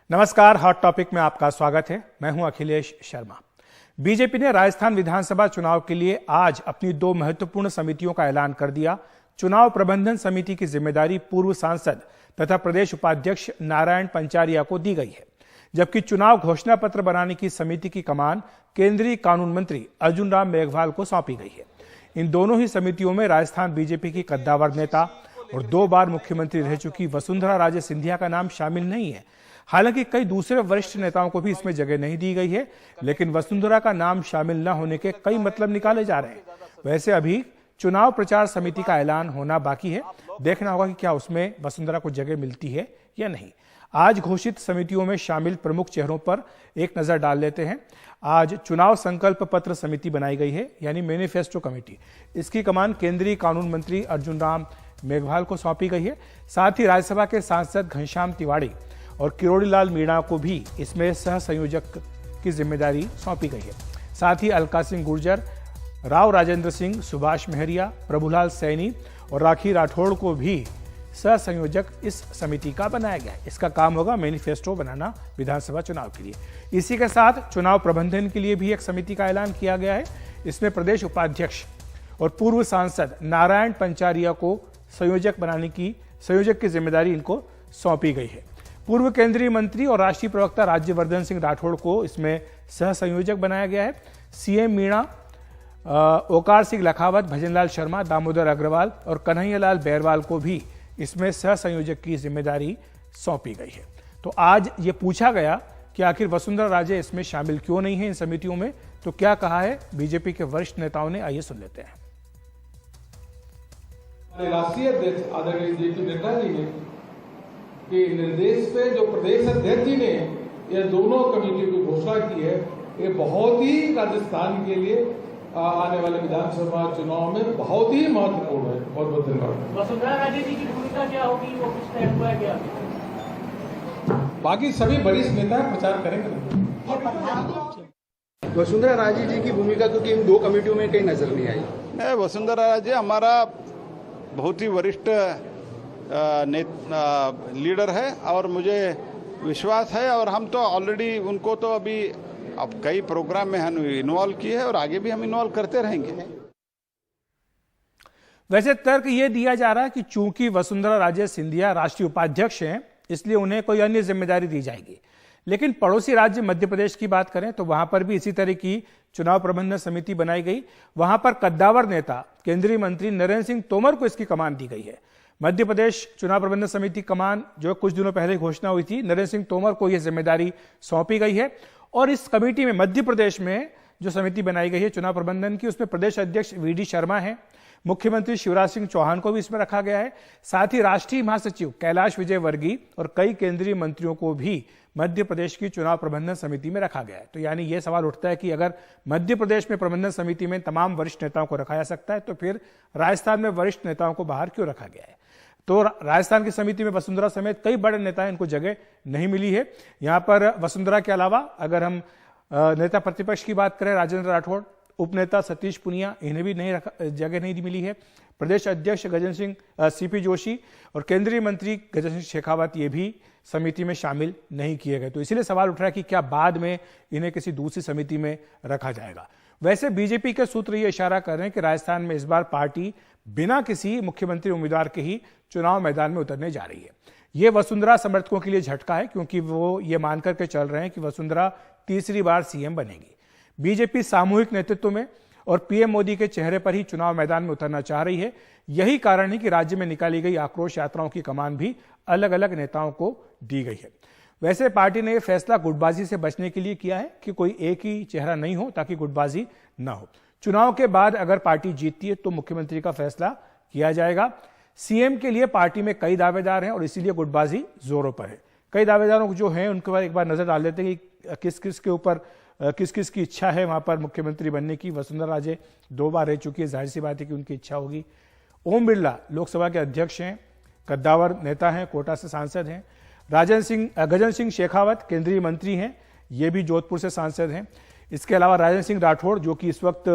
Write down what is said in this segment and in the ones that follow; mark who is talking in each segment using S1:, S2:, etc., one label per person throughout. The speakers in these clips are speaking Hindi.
S1: नमस्कार, हॉट टॉपिक में आपका स्वागत है। मैं हूं अखिलेश शर्मा। बीजेपी ने राजस्थान विधानसभा चुनाव के लिए आज अपनी दो महत्वपूर्ण समितियों का ऐलान कर दिया। चुनाव प्रबंधन समिति की जिम्मेदारी पूर्व सांसद तथा प्रदेश उपाध्यक्ष नारायण पंचारिया को दी गई है, जबकि चुनाव घोषणा पत्र बनाने की समिति की कमान केंद्रीय कानून मंत्री अर्जुन राम मेघवाल को सौंपी गई है। इन दोनों ही समितियों में राजस्थान बीजेपी की कद्दावर नेता और 2 बार मुख्यमंत्री रह चुकी वसुंधरा राजे सिंधिया का नाम शामिल नहीं है। हालांकि कई दूसरे वरिष्ठ नेताओं को भी इसमें जगह नहीं दी गई है, लेकिन वसुंधरा का नाम शामिल न होने के कई मतलब निकाले जा रहे हैं। वैसे अभी चुनाव प्रचार समिति का ऐलान होना बाकी है। देखना होगा कि क्या उसमें वसुंधरा को जगह मिलती है या नहीं। आज घोषित समितियों में शामिल प्रमुख चेहरों पर एक नजर डाल लेते हैं। आज चुनाव संकल्प पत्र समिति बनाई गई है, यानी मैनिफेस्टो कमेटी। इसकी कमान केंद्रीय कानून मंत्री अर्जुन राम मेघवाल को सौंपी गई है। साथ ही राज्यसभा के सांसद घनश्याम तिवाड़ी और किरोड़ीलाल मीणा को भी इसमें सह संयोजक की जिम्मेदारी सौंपी गई है। साथ ही अलका सिंह गुर्जर, राव राजेंद्र सिंह, सुभाष महरिया, प्रभुलाल सैनी और राखी राठौड़ को भी सह संयोजक इस समिति का बनाया गया है। इसका काम होगा मैनिफेस्टो बनाना विधानसभा चुनाव के लिए। इसी के साथ चुनाव प्रबंधन के लिए भी एक समिति का ऐलान किया गया है। इसमें प्रदेश उपाध्यक्ष और पूर्व सांसद नारायण पंचारिया को संयोजक की जिम्मेदारी इनको सौंपी गई है। पूर्व केंद्रीय मंत्री और राष्ट्रीय प्रवक्ता राज्यवर्धन सिंह राठौड़ को इसमें सह संयोजक बनाया गया है। सीएम मीणा, ओकार सिंह लखावत, भजनलाल शर्मा, दामोदर अग्रवाल और कन्हैयालाल बैरवाल को भी इसमें सह संयोजक की जिम्मेदारी सौंपी गई है। तो आज ये पूछा गया कि आखिर वसुंधरा राजे इसमें शामिल क्यों नहीं है इन समितियों में। तो क्या कहा है बीजेपी के वरिष्ठ नेताओं ने, आइए सुन लेते हैं।
S2: राष्ट्रीय अध्यक्ष आदरणीय जेपी नड्डा जी ने के निर्देश पे जो प्रदेश अध्यक्ष जी ने ये दोनों कमेटियों की घोषणा की है, ये बहुत ही राजस्थान के लिए आने वाले विधानसभा चुनाव में बहुत ही महत्वपूर्ण है। बहुत बहुत धन्यवाद।
S3: वसुंधरा राजे जी की भूमिका क्या होगी, वो कुछ तय हुआ है क्या?
S2: बाकी सभी वरिष्ठ नेता प्रचार करेंगे।
S4: वसुंधरा राजे जी की भूमिका क्योंकि इन 2 कमेटियों में कहीं नजर नहीं आई।
S5: वसुंधरा राजे हमारा बहुत ही वरिष्ठ लीडर है और मुझे विश्वास है, और हम तो ऑलरेडी उनको तो अभी अब कई प्रोग्राम में हम इन्वॉल्व किए हैं और आगे भी हम इन्वॉल्व करते रहेंगे।
S1: वैसे तर्क यह दिया जा रहा है कि चूंकि वसुंधरा राजे सिंधिया राष्ट्रीय उपाध्यक्ष हैं, इसलिए उन्हें कोई अन्य जिम्मेदारी दी जाएगी। लेकिन पड़ोसी राज्य मध्य प्रदेश की बात करें तो वहां पर भी इसी तरह की चुनाव प्रबंधन समिति बनाई गई। वहां पर कद्दावर नेता केंद्रीय मंत्री नरेंद्र सिंह तोमर को इसकी कमान दी गई है। मध्य प्रदेश चुनाव प्रबंधन समिति कमान जो कुछ दिनों पहले घोषणा हुई थी, नरेंद्र सिंह तोमर को यह जिम्मेदारी सौंपी गई है। और इस कमेटी में मध्य प्रदेश में जो समिति बनाई गई है चुनाव प्रबंधन की, उसमें प्रदेश अध्यक्ष वीडी शर्मा है, मुख्यमंत्री शिवराज सिंह चौहान को भी इसमें रखा गया है। साथ ही राष्ट्रीय महासचिव कैलाश विजयवर्गीय और कई केंद्रीय मंत्रियों को भी मध्य प्रदेश की चुनाव प्रबंधन समिति में रखा गया है। तो यानी यह सवाल उठता है कि अगर मध्य प्रदेश में प्रबंधन समिति में तमाम वरिष्ठ नेताओं को रखा जा सकता है, तो फिर राजस्थान में वरिष्ठ नेताओं को बाहर क्यों रखा गया है। तो राजस्थान की समिति में वसुंधरा समेत कई बड़े नेता हैं, इनको जगह नहीं मिली है। यहां पर वसुंधरा के अलावा अगर हम नेता प्रतिपक्ष की बात करें, राजेंद्र राठौड़, उपनेता सतीश पुनिया, इन्हें भी जगह नहीं मिली है। प्रदेश अध्यक्ष गजेंद्र सिंह सीपी जोशी और केंद्रीय मंत्री गजेंद्र सिंह शेखावत ये भी समिति में शामिल नहीं किए गए। तो इसीलिए सवाल उठ रहा है कि क्या बाद में इन्हें किसी दूसरी समिति में रखा जाएगा। वैसे बीजेपी के सूत्र ये इशारा कर रहे हैं कि राजस्थान में इस बार पार्टी बिना किसी मुख्यमंत्री उम्मीदवार के ही चुनाव मैदान में उतरने जा रही है। यह वसुंधरा समर्थकों के लिए झटका है, क्योंकि वो ये मानकर के चल रहे हैं कि वसुंधरा तीसरी बार सीएम बनेगी। बीजेपी सामूहिक नेतृत्व में और पीएम मोदी के चेहरे पर ही चुनाव मैदान में उतरना चाह रही है। यही कारण है कि राज्य में निकाली गई आक्रोश यात्राओं की कमान भी अलग अलग नेताओं को दी गई है। वैसे पार्टी ने यह फैसला गुटबाजी से बचने के लिए किया है कि कोई एक ही चेहरा नहीं हो, ताकि गुटबाजी न हो। चुनाव के बाद अगर पार्टी जीतती है तो मुख्यमंत्री का फैसला किया जाएगा। सीएम के लिए पार्टी में कई दावेदार हैं और इसीलिए गुटबाजी जोरों पर है। कई दावेदारों जो हैं उनके बाद एक बार नजर डाल लेते हैं कि किस किस के ऊपर किस किस की इच्छा है वहां पर मुख्यमंत्री बनने की। वसुंधरा राजे 2 बार रह चुकी है, जाहिर सी बात है कि उनकी इच्छा होगी। ओम बिरला लोकसभा के अध्यक्ष हैं, कद्दावर नेता हैं, कोटा से सांसद हैं। गजेंद्र सिंह शेखावत केंद्रीय मंत्री हैं, ये भी जोधपुर से सांसद हैं। इसके अलावा राजेंद्र सिंह राठौड़ जो कि इस वक्त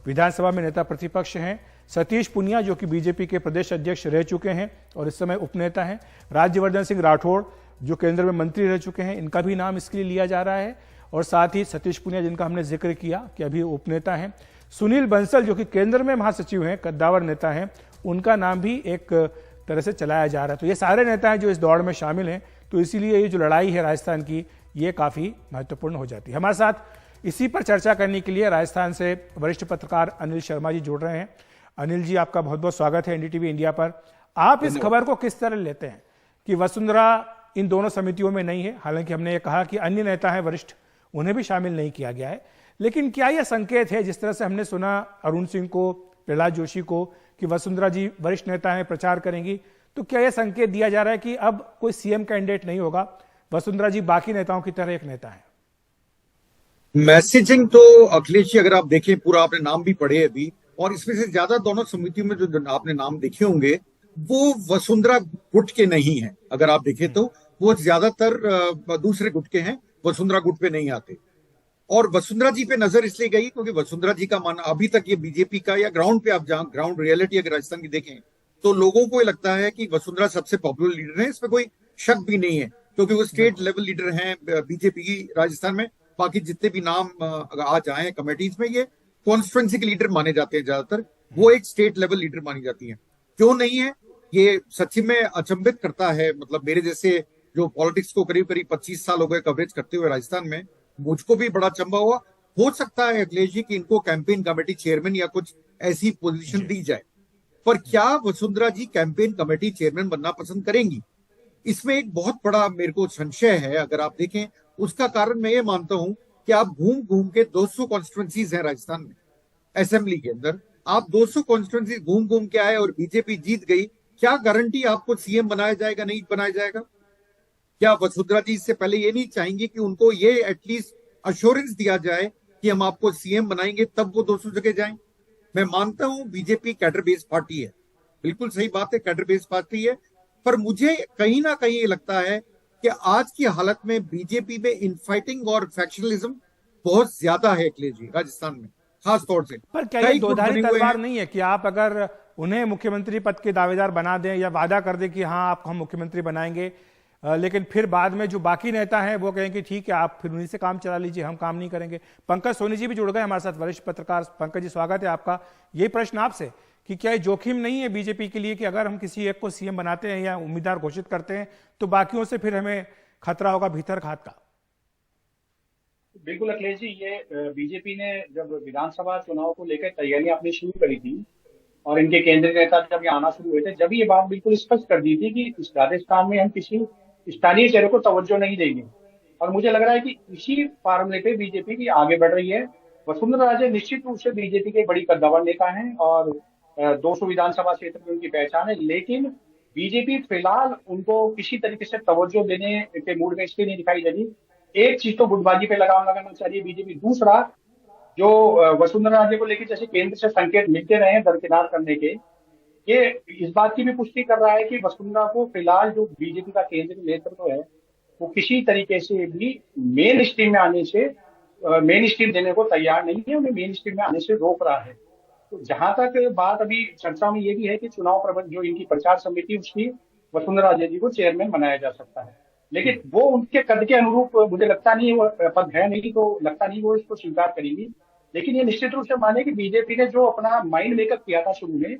S1: विधानसभा में नेता प्रतिपक्ष हैं। सतीश पुनिया जो कि बीजेपी के प्रदेश अध्यक्ष रह चुके हैं और इस समय उपनेता हैं। राज्यवर्धन सिंह राठौड़ जो केंद्र में मंत्री रह चुके हैं, इनका भी नाम इसके लिए लिया जा रहा है। और साथ ही सतीश पुनिया, जिनका हमने जिक्र किया कि अभी उपनेता हैं, सुनील बंसल जो कि केंद्र में महासचिव हैं, कद्दावर नेता हैं, उनका नाम भी एक तरह से चलाया जा रहा है। तो ये सारे नेता हैं जो इस दौड़ में शामिल हैं। तो इसीलिए ये जो लड़ाई है राजस्थान की, ये काफ़ी महत्वपूर्ण हो जाती है। हमारे साथ इसी पर चर्चा करने के लिए राजस्थान से वरिष्ठ पत्रकार अनिल शर्मा जी जुड़ रहे हैं। अनिल जी, आपका बहुत बहुत स्वागत है एनडीटीवी इंडिया पर। आप इस खबर को किस तरह लेते हैं कि वसुंधरा इन दोनों समितियों में नहीं है? हालांकि हमने ये कहा कि अन्य नेता हैं वरिष्ठ, उन्हें भी शामिल नहीं किया गया है, लेकिन क्या यह संकेत है, जिस तरह से हमने सुना अरुण सिंह को, प्रहलाद जोशी को, कि वसुंधरा जी वरिष्ठ नेता हैं, प्रचार करेंगी, तो क्या यह संकेत दिया जा रहा है कि अब कोई सीएम कैंडिडेट नहीं होगा, वसुंधरा जी बाकी नेताओं की तरह एक नेता है?
S6: मैसेजिंग तो अखिलेश जी, अगर आप देखें पूरा, आपने नाम भी पढ़े अभी, और इसमें से ज्यादा दोनों समितियों में जो आपने नाम देखे होंगे वो वसुंधरा गुट के नहीं है। अगर आप देखें तो वो ज्यादातर दूसरे गुट के हैं, वसुंधरा गुट पे नहीं आते। और वसुंधरा जी पे नजर इसलिए गई क्योंकि वसुंधरा जी का मानना अभी तक ये बीजेपी का, या ग्राउंड पे आप जहां ग्राउंड रियलिटी अगर राजस्थान की देखें तो लोगों को ये लगता है कि वसुंधरा सबसे पॉपुलर लीडर है, इसमें कोई शक भी नहीं है, क्योंकि वो स्टेट लेवल लीडर हैं बीजेपी की राजस्थान में। बाकी जितने भी नाम आज आए कमेटीज में, ये कॉन्स्टिट्यूंसी के लीडर माने जाते हैं ज्यादातर, वो एक स्टेट लेवल लीडर मानी जाती है। क्यों नहीं है, ये सच्ची में अचंभित करता है। मतलब मेरे जैसे जो पॉलिटिक्स को करीब करीब 25 साल हो गए कवरेज करते हुए राजस्थान में, मुझको भी बड़ा अचंभा हुआ। हो सकता है अखिलेश जी कि इनको कैंपेन कमेटी चेयरमैन या कुछ ऐसी पोजीशन दी जाए, पर क्या वसुंधरा जी कैंपेन कमेटी चेयरमैन बनना पसंद करेंगी? इसमें एक बहुत बड़ा मेरे को संशय है। अगर आप देखें, उसका कारण मैं ये मानता हूं कि आप घूम घूम के 200 कॉन्स्टिट्यूंसीज हैं राजस्थान में, असेंबली के अंदर आप 200 कॉन्स्टिट्यूंसी घूम घूम के आए और बीजेपी जीत गई। क्या गारंटी आपको सीएम बनाया जाएगा, नहीं बनाया जाएगा? क्या वसुंधरा जी इससे पहले ये नहीं चाहेंगे कि उनको ये एटलीस्ट अश्योरेंस दिया जाए कि हम आपको सीएम बनाएंगे, तब वो 200 जगह जाएं? मैं मानता हूं बीजेपी कैडर बेस्ड पार्टी है, बिल्कुल सही बात है, कैडर बेस्ड पार्टी है, पर मुझे कहीं ना कहीं ये लगता है कि आज की हालत में बीजेपी में इनफाइटिंग और फैक्शनलिज्म बहुत ज्यादा है अखिलेश जी, राजस्थान में खास तौर से।
S1: पर क्या ये दोधारी तलवार नहीं है कि आप अगर उन्हें मुख्यमंत्री पद के दावेदार बना दें या वादा कर दें कि हाँ आप हम मुख्यमंत्री बनाएंगे, लेकिन फिर बाद में जो बाकी नेता हैं वो कहेंगे ठीक है आप फिर उन्हीं से काम चला लीजिए, हम काम नहीं करेंगे? पंकज सोनी जी भी जुड़ गए हमारे साथ, वरिष्ठ पत्रकार। पंकज जी, स्वागत है आपका। यही प्रश्न आपसे कि क्या ये जोखिम नहीं है बीजेपी के लिए कि अगर हम किसी एक को सीएम बनाते हैं या उम्मीदवार घोषित करते हैं तो बाकियों से फिर हमें खतरा होगा भीतर घात का?
S7: बिल्कुल अखिलेश जी, ये बीजेपी ने जब विधानसभा चुनाव को लेकर तैयारियां अपनी शुरू करी थी और इनके केंद्रीय नेता जब ये आना शुरू हुए थे, जब ये बात बिल्कुल स्पष्ट कर दी थी कि इस राजस्थान में हम किसी स्थानीय चेहरे को तवज्जो नहीं देंगे। और मुझे लग रहा है कि इसी फार्मूले पे बीजेपी भी आगे बढ़ रही है। वसुंधरा राजे निश्चित रूप से बीजेपी के बड़ी कद्दावर नेता हैं और 200 विधानसभा क्षेत्र में उनकी पहचान है, लेकिन बीजेपी फिलहाल उनको किसी तरीके से तवज्जो देने के मूड में इसलिए नहीं दिखाई दे रही। एक चीज तो गुटबाजी पे लगाम लगाना चाहिए बीजेपी। दूसरा, जो वसुंधरा राजे को लेकर जैसे केंद्र से संकेत मिलते रहे हैं दरकिनार करने के, ये इस बात की भी पुष्टि कर रहा है कि वसुंधरा को फिलहाल जो बीजेपी का केंद्रीय नेतृत्व है वो किसी तरीके से भी मेन स्ट्रीम में आने से, मेन स्ट्रीम देने को तैयार नहीं है, उन्हें मेन स्ट्रीम में आने से रोक रहा है। तो जहां तक बात अभी चर्चा में ये भी है कि चुनाव प्रबंध जो इनकी प्रचार समिति उसकी वसुंधरा राजे जी को चेयरमैन बनाया जा सकता है, लेकिन वो उनके कद के अनुरूप मुझे लगता नहीं वो पद है, नहीं तो लगता नहीं वो इसको स्वीकार करेंगी। लेकिन ये निश्चित रूप से माने कि बीजेपी ने जो अपना माइंड मेकअप किया था शुरू में,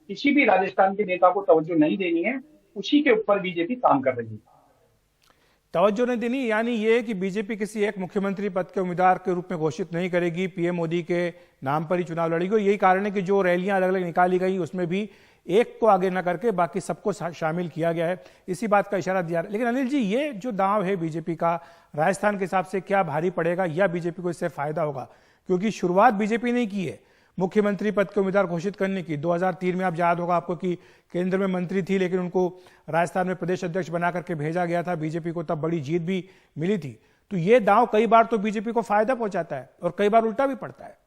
S7: किसी भी राजस्थान के नेता को तवज्जो नहीं देनी है, उसी के ऊपर बीजेपी काम कर रही है।
S1: तवज्जो नहीं देनी यानी ये कि बीजेपी किसी एक मुख्यमंत्री पद के उम्मीदवार के रूप में घोषित नहीं करेगी, पीएम मोदी के नाम पर ही चुनाव लड़ेगी। यही कारण है कि जो रैलियां अलग अलग निकाली गई उसमें भी एक को आगे न करके बाकी सबको शामिल किया गया है, इसी बात का इशारा दिया। लेकिन अनिल जी, ये जो दांव है बीजेपी का राजस्थान के हिसाब से क्या भारी पड़ेगा या बीजेपी को इससे फायदा होगा? क्योंकि शुरुआत बीजेपी ने की है मुख्यमंत्री पद के उम्मीदवार घोषित करने की। 2003 में आप याद होगा आपको कि केंद्र में मंत्री थी, लेकिन उनको राजस्थान में प्रदेश अध्यक्ष बना करके भेजा गया था। बीजेपी को तब बड़ी जीत भी मिली थी। तो ये दांव कई बार तो बीजेपी को फायदा पहुंचाता है और कई बार उल्टा भी पड़ता है।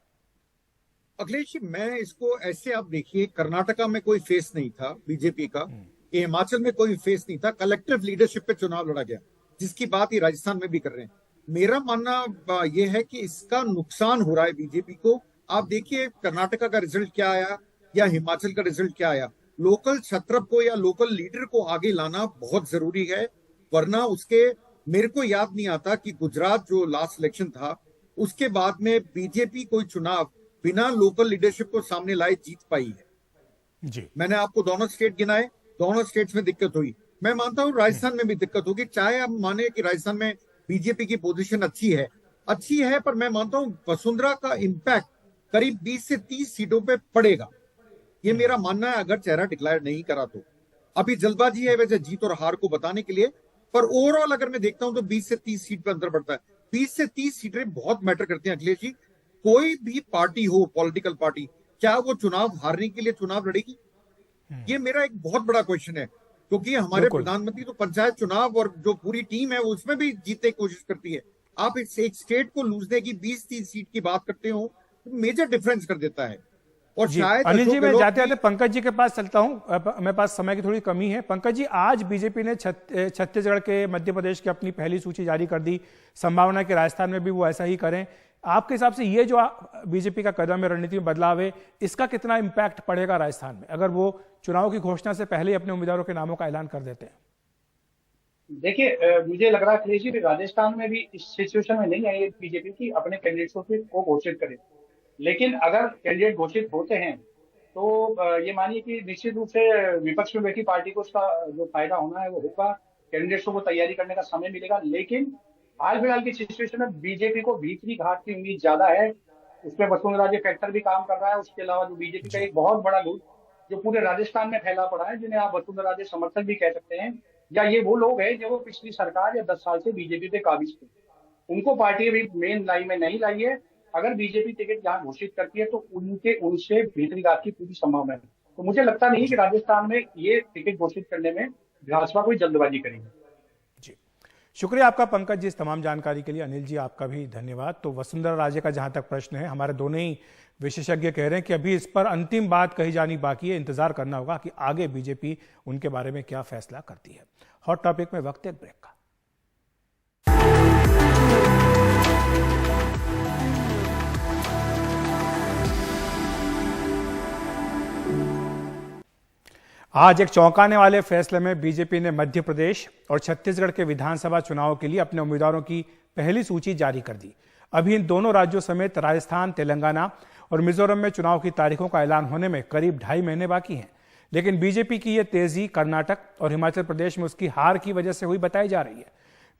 S6: अखिलेश जी, मैं इसको ऐसे, आप देखिए, कर्नाटका में कोई फेस नहीं था बीजेपी का, हिमाचल में कोई फेस नहीं था, कलेक्टिव लीडरशिप पे चुनाव लड़ा गया, जिसकी बात ही राजस्थान में भी कर रहे हैं। मेरा मानना यह है कि इसका नुकसान हो रहा है बीजेपी को। आप देखिए कर्नाटका का रिजल्ट क्या आया या हिमाचल का रिजल्ट क्या आया। लोकल छत्रप को या लोकल लीडर को आगे लाना बहुत जरूरी है। वरना उसके मेरे को याद नहीं आता कि गुजरात जो लास्ट इलेक्शन था उसके बाद में बीजेपी कोई चुनाव बिना लोकल लीडरशिप को सामने लाए जीत पाई है।
S1: जी,
S6: मैंने आपको दोनों स्टेट गिनाए, दोनों स्टेट्स में दिक्कत हुई। मैं मानता हूं राजस्थान में भी दिक्कत होगी, चाहे हम माने कि राजस्थान में बीजेपी की पोजीशन अच्छी है, पर मैं मानता हूं वसुंधरा का इम्पैक्ट करीब 20 से 30 सीटों पे पड़ेगा। ये मेरा मानना है, अगर चेहरा डिक्लेयर नहीं करा तो। अभी जल्दबाजी है वैसे जीत और हार को बताने के लिए, पर ओवरऑल अगर मैं देखता हूं तो 20 से 30 सीट पे अंतर पड़ता है। 20 से 30 सीटें बहुत मैटर करती हैं अखिलेश जी। कोई भी पार्टी हो, पॉलिटिकल पार्टी, क्या वो चुनाव हारने के लिए चुनाव लड़ेगी? ये मेरा एक बहुत बड़ा क्वेश्चन है, क्योंकि हमारे प्रधानमंत्री तो पंचायत चुनाव और जो पूरी टीम है उसमें भी जीतने की कोशिश करती है। आप एक स्टेट को लूजने की 20-30 सीट की बात करते हो, तो मेजर डिफरेंस कर देता है। और शायद
S1: अनिल जी, मैं जाते जाते पंकज जी के पास चलता हूं, मेरे पास समय की थोड़ी कमी है। पंकज जी, आज बीजेपी ने छत्तीसगढ़ के, मध्य प्रदेश की अपनी पहली सूची जारी कर दी, संभावना है कि राजस्थान में भी वो ऐसा ही करें। आपके हिसाब से ये जो बीजेपी का कदम है, रणनीति में बदलाव है, इसका कितना इंपैक्ट पड़ेगा राजस्थान में, अगर वो चुनाव की घोषणा से पहले ही अपने उम्मीदवारों के नामों का ऐलान कर देते हैं?
S7: देखिए, मुझे लग रहा है अखिलेश जी राजस्थान में भी इस सिचुएशन में नहीं है बीजेपी की अपने कैंडिडेट्स को घोषित करे। लेकिन अगर कैंडिडेट घोषित होते हैं तो ये मानिए कि निश्चित रूप से विपक्ष में बैठी पार्टी को उसका जो फायदा होना है वो होगा, कैंडिडेट्स को तैयारी करने का समय मिलेगा। लेकिन हाल फिलहाल की सिचुएशन में बीजेपी को भीतरी घाट की उम्मीद ज्यादा है, उसमें वसुंधरा जी फैक्टर भी काम कर रहा है। उसके अलावा जो बीजेपी का एक बहुत बड़ा ग्रुप जो पूरे राजस्थान में फैला पड़ा है, जिन्हें आप वसुंधरा जी समर्थक भी कह सकते हैं, या ये वो लोग हैं जो पिछली सरकार या 10 साल से बीजेपी पे काबिज थे, उनको पार्टी अभी मेन लाइन में नहीं लाई है। अगर बीजेपी टिकट यहाँ घोषित करती है तो उनसे भीतरी घात की पूरी संभावना है। तो मुझे लगता नहीं कि राजस्थान में ये टिकट घोषित करने में भाजपा कोई जल्दबाजी करेगी।
S1: जी, शुक्रिया आपका पंकज जी इस तमाम जानकारी के लिए। अनिल जी, आपका भी धन्यवाद। तो वसुंधरा राजे का जहां तक प्रश्न है, हमारे दोनों ही विशेषज्ञ कह रहे हैं कि अभी इस पर अंतिम बात कही जानी बाकी है, इंतजार करना होगा कि आगे बीजेपी उनके बारे में क्या फैसला करती है। हॉट टॉपिक में वक्त एक ब्रेक का। आज एक चौंकाने वाले फैसले में बीजेपी ने मध्य प्रदेश और छत्तीसगढ़ के विधानसभा चुनाव के लिए अपने उम्मीदवारों की पहली सूची जारी कर दी। अभी इन दोनों राज्यों समेत राजस्थान, तेलंगाना और मिजोरम में चुनाव की तारीखों का ऐलान होने में करीब 2.5 महीने बाकी हैं। लेकिन बीजेपी की यह तेजी कर्नाटक और हिमाचल प्रदेश में उसकी हार की वजह से हुई बताई जा रही है।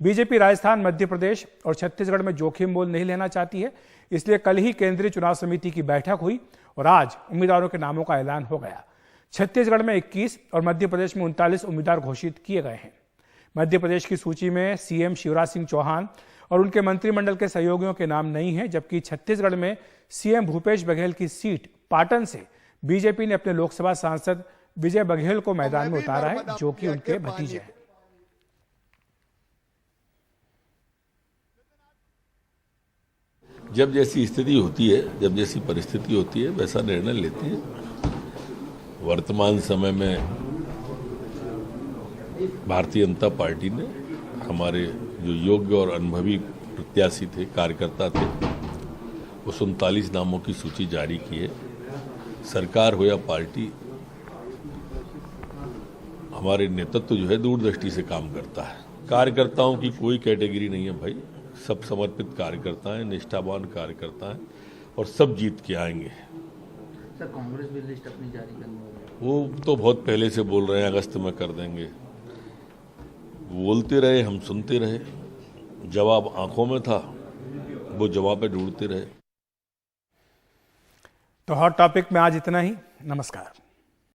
S1: बीजेपी राजस्थान, मध्य प्रदेश और छत्तीसगढ़ में जोखिम मोल नहीं लेना चाहती है, इसलिए कल ही केंद्रीय चुनाव समिति की बैठक हुई और आज उम्मीदवारों के नामों का ऐलान हो गया। छत्तीसगढ़ में 21 और मध्य प्रदेश में 39 उम्मीदवार घोषित किए गए हैं। मध्य प्रदेश की सूची में सीएम शिवराज सिंह चौहान और उनके मंत्रिमंडल के सहयोगियों के नाम नहीं है, जबकि छत्तीसगढ़ में सीएम भूपेश बघेल की सीट पाटन से बीजेपी ने अपने लोकसभा सांसद विजय बघेल को मैदान में उतारा है, जो कि उनके भतीजे हैं।
S8: जब जैसी स्थिति होती है, जब जैसी परिस्थिति होती है, वैसा निर्णय लेती है। वर्तमान समय में भारतीय जनता पार्टी ने हमारे जो योग्य और अनुभवी प्रत्याशी थे, कार्यकर्ता थे, वो 39 नामों की सूची जारी की है। सरकार हो या पार्टी, हमारे नेतृत्व जो है दूरदृष्टि से काम करता है। कार्यकर्ताओं की कोई कैटेगरी नहीं है भाई, सब समर्पित कार्यकर्ता हैं, निष्ठावान कार्यकर्ता हैं और सब जीत के आएंगे।
S9: सर, कांग्रेस भी लिस्ट अपनी जारी करनी होगी।
S8: वो तो बहुत पहले से बोल रहे हैं अगस्त में कर देंगे। बोलते रहे, हम सुनते रहे, जवाब आंखों में था, वो जवाब ढूंढते रहे।
S1: तो हॉट टॉपिक में आज इतना ही। नमस्कार।